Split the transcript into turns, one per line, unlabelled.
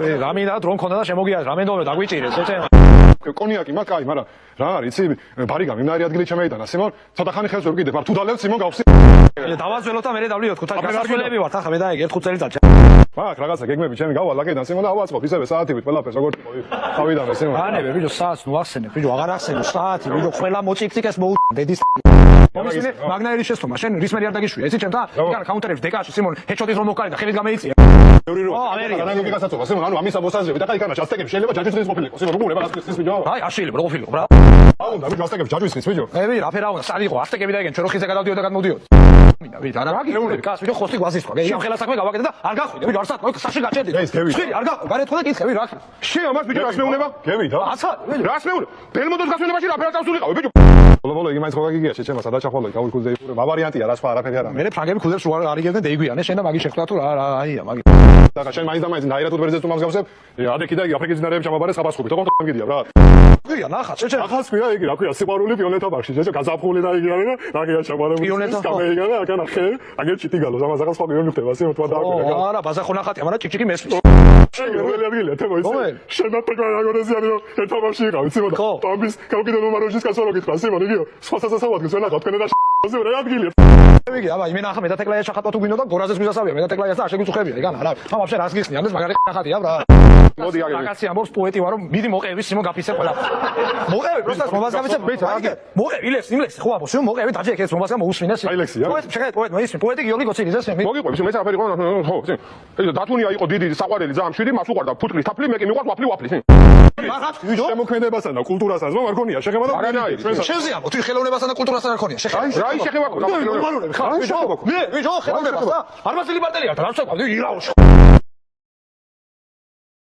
რამინდა რომ ქონდა და შემოგიარეს რამენდობე დაგვიჭირეს ეცე
კონიაკი მაგ კაი მაგრამ რა არის იცი ბარიგა მიმნაირი ადგილი შემეიტანა სიმონ ცოტა ხანი ხელს ვერ ვკიდებ არ თუ დალევ სიმონ გავხსი
დავაძველოთ და მე დავლიოთ ქუთაისში გასასვლელები ვართ ახლა მე და ეგ 1-5 წელიწადში
მაგ რაღაცა გეგმები ჩემი გავალ ლაკედან სიმონ და ავაწყობ ისევე საათივით ყველაფერს როგორ თავიდანვე სიმონ
ანებე ბიჭო საათს ნუ ახსენებ ბიჭო აღარ ახსენებ საათი ბიჭო ყველა მოწიკწიკეს მოუდედის მომისმინე მაგნაირი შეცდომა შენ რისმერი არ დაგიშვია იცი ჩემთან იქან კაუნტერებში დეკაში სიმონ ჰეჩოდის რომ მოკარი და ხელით გამეიწია
რა გიგასაცობა სიმონ ანუ ამის აბოსაზრები და კაი კანა ჩასტეკები შეიძლება ჯაჯვის ხის ყოფილიყო სიმონ როგორ ება გასწრის ბიჭო
აი აშილებ რო ყოფილიყო რა
აუნდა ბიჭო ასტეკები ჯაჯვის ხის ბიჭო
მე რა ფერა უნდა სად იყო ასტეკები და ეგენ ჩვენ რო ხიზე გადავდიოთ და გადმოდიოთ მინდა ვით არა გაგიეულები კაც ბიჭო ხოსტი გვაზის თქვა ამ ხელა საქმე გავაკეთე და არ გახვიდე ბიჭო არ საქმე საში გაჭერდი
ეს გევი
არ გახვი გარეთ ხო და კითხები რა
შენ ამას ბიჭო რას მეუნება გევი და
აცა
რას მეუნება ბელმოდოს გასვენებაში რა ფერა წავსულიყავ ბიჭო ბოლო იგი მაინც ხო გაგიგია შეჩემა სადაც ახლა გავიქულზე იფურე ვარიანტია რა სხვა არაფერი არა
მე ფრანგები ქუდებს რო არიგებდნენ დაიგვიანე შენ და მაგის შეხვდა თუ რა აია მაგი
და შენ მაინც და მაინც ნაირად უბერძეს თუ მაგსგავსებ ადექი და აფრიკის ძინარეები ჩამაბარე საბასხობი თქო მგედია რა
ვია ნახა შეჩე
ახალს ქვია იგი რა ქვია სიყვარული პიონერთა ბაღში შეჩე გაზაფხული და იგი არა რა გია ჩამაბარე
პიონერთა
გამეიგანა აკანა ხე აგერ ჩიტიგალო ამას ახალ სხვა პიონერი ხდება სიო თქვა დააკვირა
არა ბაზახო ნახატია მაგრამ ჭიჭიკი მესმის
შეგელი ადგილია თქო იცი შენ და თქვა აგორეზიანი რომ ერთ ბაღში იყავ იცი და ტამბის გავკიდე ნომაროშის კაცო გითხრა სიმონ იგიო სხვა სასასავადგილს ვერ ნახავ თქვენ და სიო რა ადგილია
ვიგი აბა იმენ ახლა მეტათეკლაია შეხატვა თუ გვინდა და გორაზეს გვიზასავია მეტათეკლაიას და შეგვიწუხებია ეგან არა ხა ვაფშე რას გიხსნი ამას მაგარი ნახატია ბრა მოდი აგები კაცი ამბობს პოეტი ვარ რომ მიდი მოყევი სიმონ გაფისე ყველა მოყევი პროსტას მომას გავიცე ბიჭო მოყევი იმლექს ხო ამბობს სიმონ მოყევი დაჯერ ეს მომას გამოусმინე სი
აილექსია
პოეტი შეგეთ პოეტი მოისმენ პოეტი გიორგი გოცინიძე სემი
მოგიყვები მეც არაფერი ხო ხო ეს დათუნია იყო დიდი საყვარელი ძაამ შვიდი მას უყარდა ფუტკრის თაფლი მე კი მიყვარს ვაფლი ვაფლი
მაგათ ბიჭო
შემოქმედებასთან და კულტურასთან რომ არ ქონია შეხება და
შენზე ამბობ თუ ხელოვნებასთან და კულტურასთან არ ქონია შეხება
რა შეხება ქონდა
ნორმალურები ხარ ბიჭო მე ბიჭო ხელოვნებას და არ მასილი ბარტელია და რა ვსაკვავდი ირაო